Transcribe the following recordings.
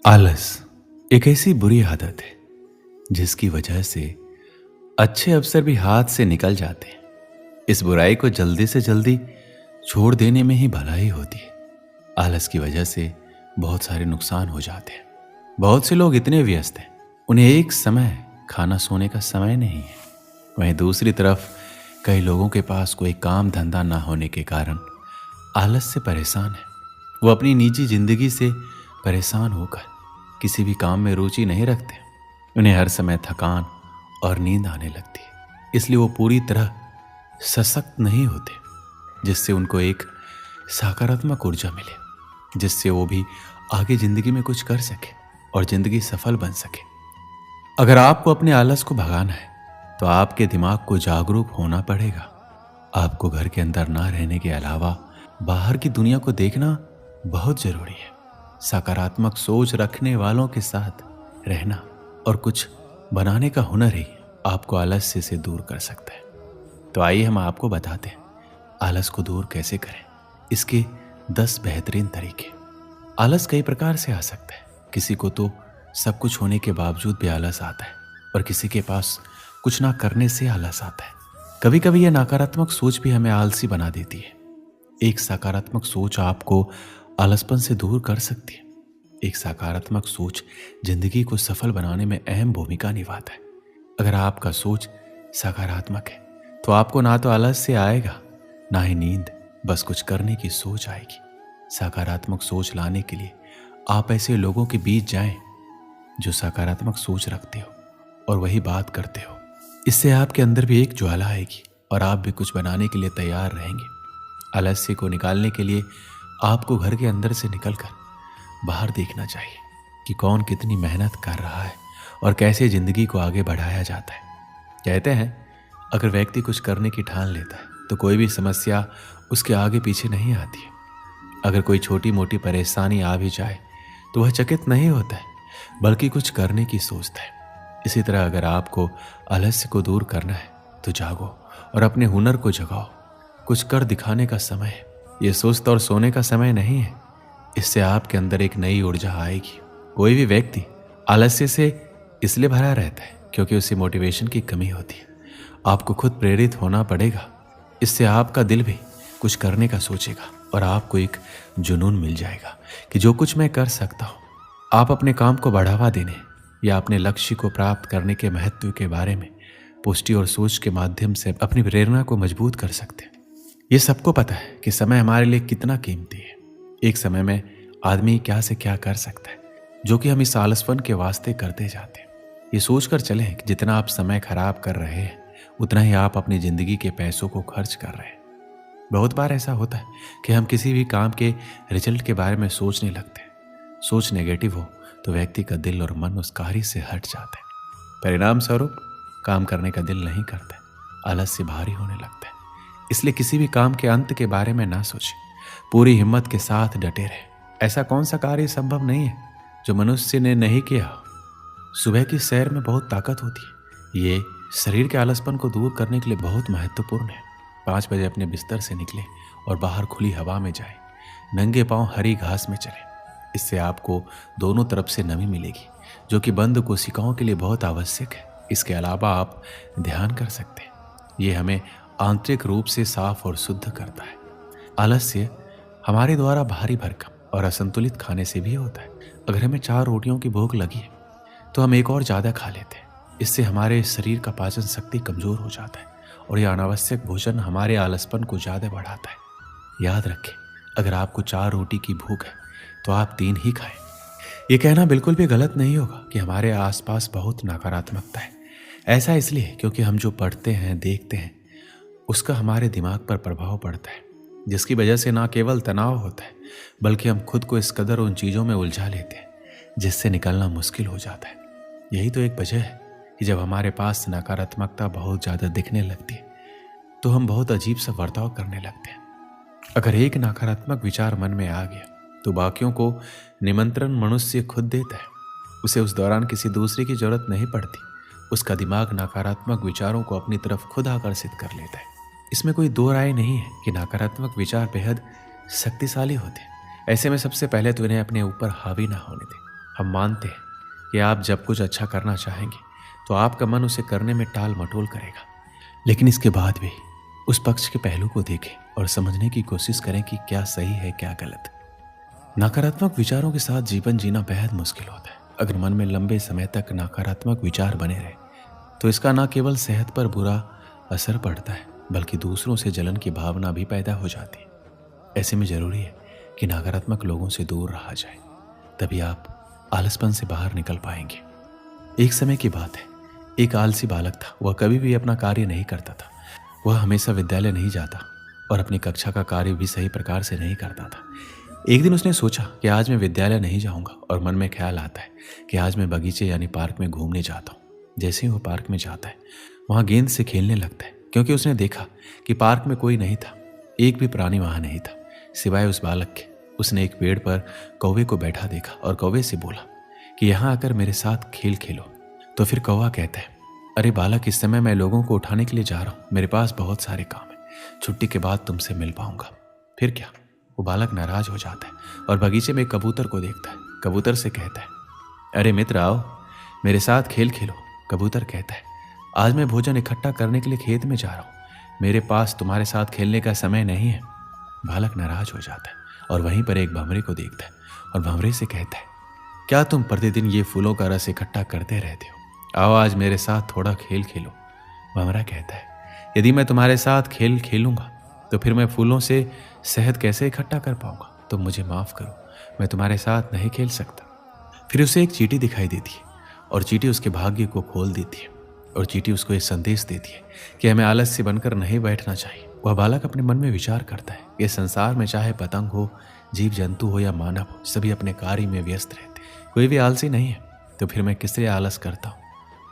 आलस एक ऐसी बुरी आदत है जिसकी वजह से अच्छे अवसर भी हाथ से निकल जाते हैं। इस बुराई को जल्दी से जल्दी छोड़ देने में ही भलाई होती है। आलस की वजह से बहुत सारे नुकसान हो जाते हैं। बहुत से लोग इतने व्यस्त हैं, उन्हें एक समय खाना सोने का समय नहीं है। वहीं दूसरी तरफ कई लोगों के पास कोई काम धंधा ना होने के कारण आलस से परेशान है। वो अपनी निजी जिंदगी से परेशान होकर किसी भी काम में रुचि नहीं रखते। उन्हें हर समय थकान और नींद आने लगती है, इसलिए वो पूरी तरह सशक्त नहीं होते, जिससे उनको एक सकारात्मक ऊर्जा मिले, जिससे वो भी आगे जिंदगी में कुछ कर सके और जिंदगी सफल बन सके। अगर आपको अपने आलस को भगाना है तो आपके दिमाग को जागरूक होना पड़ेगा। आपको घर के अंदर ना रहने के अलावा बाहर की दुनिया को देखना बहुत जरूरी है। सकारात्मक सोच रखने वालों के साथ रहना और कुछ बनाने का हुनर ही आपको आलस्य से दूर कर सकता है। तो आइए हम आपको बताते हैं आलस को दूर कैसे करें, इसके 10 बेहतरीन तरीके। आलस कई प्रकार से आ सकता है। किसी को तो सब कुछ होने के बावजूद भी आलस आता है और किसी के पास कुछ ना करने से आलस आता है। कभी कभी यह नकारात्मक सोच भी हमें आलसी बना देती है। एक सकारात्मक सोच आपको आलसपन से दूर कर सकती है। एक सकारात्मक सोच जिंदगी को सफल बनाने में अहम भूमिका निभाता है। अगर आपका सोच सकारात्मक है तो आपको ना तो आलस से आएगा ना ही नींद, बस कुछ करने की सोच आएगी। सकारात्मक सोच लाने के लिए आप ऐसे लोगों के बीच जाएं जो सकारात्मक सोच रखते हो और वही बात करते हो। इससे आपके अंदर भी एक ज्वाला आएगी और आप भी कुछ बनाने के लिए तैयार रहेंगे। आलस्य को निकालने के लिए आपको घर के अंदर से निकलकर बाहर देखना चाहिए कि कौन कितनी मेहनत कर रहा है और कैसे जिंदगी को आगे बढ़ाया जाता है। कहते हैं अगर व्यक्ति कुछ करने की ठान लेता है तो कोई भी समस्या उसके आगे पीछे नहीं आती है। अगर कोई छोटी मोटी परेशानी आ भी जाए तो वह चकित नहीं होता है, बल्कि कुछ करने की सोचता है। इसी तरह अगर आपको आलस्य को दूर करना है तो जागो और अपने हुनर को जगाओ। कुछ कर दिखाने का समय है, ये सुस्त और सोने का समय नहीं है। इससे आपके अंदर एक नई ऊर्जा आएगी। कोई भी व्यक्ति आलस्य से इसलिए भरा रहता है क्योंकि उसे मोटिवेशन की कमी होती है। आपको खुद प्रेरित होना पड़ेगा। इससे आपका दिल भी कुछ करने का सोचेगा और आपको एक जुनून मिल जाएगा कि जो कुछ मैं कर सकता हूँ। आप अपने काम को बढ़ावा देने या अपने लक्ष्य को प्राप्त करने के महत्व के बारे में पुष्टि और सोच के माध्यम से अपनी प्रेरणा को मजबूत कर सकते हैं। ये सबको पता है कि समय हमारे लिए कितना कीमती है। एक समय में आदमी क्या से क्या कर सकता है, जो कि हम इस आलसपन के वास्ते करते जाते हैं। ये सोचकर चलें कि जितना आप समय खराब कर रहे हैं उतना ही आप अपनी जिंदगी के पैसों को खर्च कर रहे हैं। बहुत बार ऐसा होता है कि हम किसी भी काम के रिजल्ट के बारे में सोचने लगते हैं। सोच नेगेटिव हो तो व्यक्ति का दिल और मन उस कार्य से हट जाता है। परिणाम स्वरूप काम करने का दिल नहीं करता, आलस्य भारी होने लगता है। इसलिए किसी भी काम के अंत के बारे में ना सोचें, पूरी हिम्मत के साथ डटे रहे। ऐसा कौन सा कार्य संभव नहीं है जो मनुष्य ने नहीं किया हो। सुबह की सैर में बहुत ताकत होती है। ये शरीर के आलसपन को दूर करने के लिए बहुत महत्वपूर्ण है। 5 बजे अपने बिस्तर से निकले और बाहर खुली हवा में जाए, नंगे पांव हरी घास में चले। इससे आपको दोनों तरफ से नमी मिलेगी, जो कि बंद कोशिकाओं के लिए बहुत आवश्यक है। इसके अलावा आप ध्यान कर सकते हैं। ये हमें आंतरिक रूप से साफ और शुद्ध करता है। आलस्य हमारे द्वारा भारी भरकम और असंतुलित खाने से भी होता है। अगर हमें 4 रोटियों की भूख लगी है तो हम एक और ज़्यादा खा लेते हैं। इससे हमारे शरीर का पाचन शक्ति कमज़ोर हो जाता है और यह अनावश्यक भोजन हमारे आलसपन को ज़्यादा बढ़ाता है। याद रखें, अगर आपको 4 रोटी की भूख है तो आप 3 ही खाएं। ये कहना बिल्कुल भी गलत नहीं होगा कि हमारे आसपास बहुत नकारात्मकता है। ऐसा इसलिए क्योंकि हम जो पढ़ते हैं, देखते हैं, उसका हमारे दिमाग पर प्रभाव पड़ता है, जिसकी वजह से ना केवल तनाव होता है बल्कि हम खुद को इस कदर उन चीज़ों में उलझा लेते हैं जिससे निकलना मुश्किल हो जाता है। यही तो एक वजह है कि जब हमारे पास नकारात्मकता बहुत ज़्यादा दिखने लगती है तो हम बहुत अजीब सा बर्ताव करने लगते हैं। अगर एक नकारात्मक विचार मन में आ गया तो बाकियों को निमंत्रण मनुष्य खुद देता है। उसे उस दौरान किसी दूसरे की जरूरत नहीं पड़ती। उसका दिमाग नकारात्मक विचारों को अपनी तरफ खुद आकर्षित कर लेता है। इसमें कोई दो राय नहीं है कि नकारात्मक विचार बेहद शक्तिशाली होते हैं। ऐसे में सबसे पहले तो इन्हें अपने ऊपर हावी ना होने दें। हम मानते हैं कि आप जब कुछ अच्छा करना चाहेंगे तो आपका मन उसे करने में टाल मटोल करेगा, लेकिन इसके बाद भी उस पक्ष के पहलू को देखें और समझने की कोशिश करें कि क्या सही है क्या गलत। नकारात्मक विचारों के साथ जीवन जीना बेहद मुश्किल होता है। अगर मन में लंबे समय तक नकारात्मक विचार बने रहे तो इसका न केवल सेहत पर बुरा असर पड़ता है बल्कि दूसरों से जलन की भावना भी पैदा हो जाती है। ऐसे में जरूरी है कि नकारात्मक लोगों से दूर रहा जाए, तभी आप आलसपन से बाहर निकल पाएंगे। एक समय की बात है, एक आलसी बालक था। वह कभी भी अपना कार्य नहीं करता था। वह हमेशा विद्यालय नहीं जाता और अपनी कक्षा का कार्य भी सही प्रकार से नहीं करता था। एक दिन उसने सोचा कि आज मैं विद्यालय नहीं जाऊंगा और मन में ख्याल आता है कि आज मैं बगीचे यानी पार्क में घूमने जाता हूँ। जैसे ही वो पार्क में जाता है वहाँ गेंद से खेलने लगता है, क्योंकि उसने देखा कि पार्क में कोई नहीं था, एक भी प्राणी वहाँ नहीं था सिवाय उस बालक के। उसने एक पेड़ पर कौवे को बैठा देखा और कौवे से बोला कि यहाँ आकर मेरे साथ खेल खेलो। तो फिर कौवा कहता है, अरे बालक, इस समय मैं लोगों को उठाने के लिए जा रहा हूँ, मेरे पास बहुत सारे काम है, छुट्टी के बाद तुमसे मिल पाऊंगा। फिर क्या, वो बालक नाराज हो जाता है और बगीचे में कबूतर को देखता है। कबूतर से कहता है, अरे मित्र आओ, मेरे साथ खेल खेलो। कबूतर कहता है, आज मैं भोजन इकट्ठा करने के लिए खेत में जा रहा हूँ, मेरे पास तुम्हारे साथ खेलने का समय नहीं है। बालक नाराज हो जाता है और वहीं पर एक भंवरे को देखता है और भंवरे से कहता है, क्या तुम प्रतिदिन ये फूलों का रस इकट्ठा करते रहते हो? आओ आज मेरे साथ थोड़ा खेल खेलो। भंवरा कहता है, यदि मैं तुम्हारे साथ खेल खेलूंगा तो फिर मैं फूलों से शहद कैसे इकट्ठा कर पाऊंगा? तुम मुझे माफ करो, मैं तुम्हारे साथ नहीं खेल सकता। फिर उसे एक चींटी दिखाई देती है और चींटी उसके भाग्य को खोल देती है और चींटी उसको एक संदेश देती है कि हमें आलस्य बनकर नहीं बैठना चाहिए। वह बालक अपने मन में विचार करता है कि संसार में चाहे पतंग हो, जीव जंतु हो या मानव हो, सभी अपने कार्य में व्यस्त रहते, कोई भी आलसी नहीं है। तो फिर मैं किससे आलस करता हूँ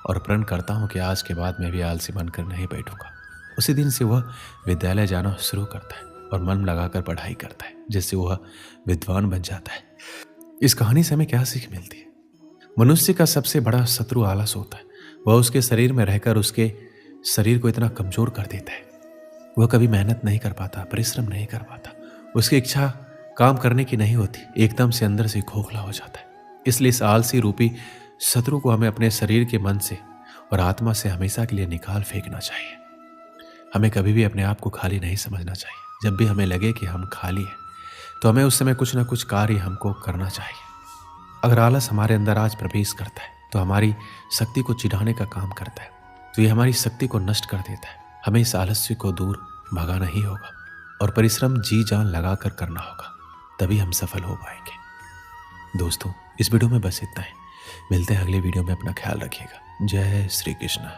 और प्रण करता हूँ कि आज के बाद मैं भी आलसी बनकर नहीं बैठूंगा। उसी दिन से वह विद्यालय जाना शुरू करता है और मन लगाकर पढ़ाई करता है, जिससे वह विद्वान बन जाता है। इस कहानी से हमें क्या सीख मिलती है? मनुष्य का सबसे बड़ा शत्रु आलस होता है। वह उसके शरीर में रहकर उसके शरीर को इतना कमजोर कर देता है, वह कभी मेहनत नहीं कर पाता, परिश्रम नहीं कर पाता, उसकी इच्छा काम करने की नहीं होती, एकदम से अंदर से खोखला हो जाता है। इसलिए इस आलसी रूपी शत्रु को हमें अपने शरीर के, मन से और आत्मा से हमेशा के लिए निकाल फेंकना चाहिए। हमें कभी भी अपने आप को खाली नहीं समझना चाहिए। जब भी हमें लगे कि हम खाली हैं तो हमें उस समय कुछ ना कुछ कार्य हमको करना चाहिए। अगर आलस हमारे अंदर आज प्रवेश करता है तो हमारी शक्ति को चिढ़ाने का काम करता है, तो ये हमारी शक्ति को नष्ट कर देता है। हमें इस आलस्य को दूर भगाना ही होगा और परिश्रम जी जान लगाकर करना होगा, तभी हम सफल हो पाएंगे। दोस्तों, इस वीडियो में बस इतना ही। मिलते हैं अगले वीडियो में। अपना ख्याल रखिएगा। जय श्री कृष्ण।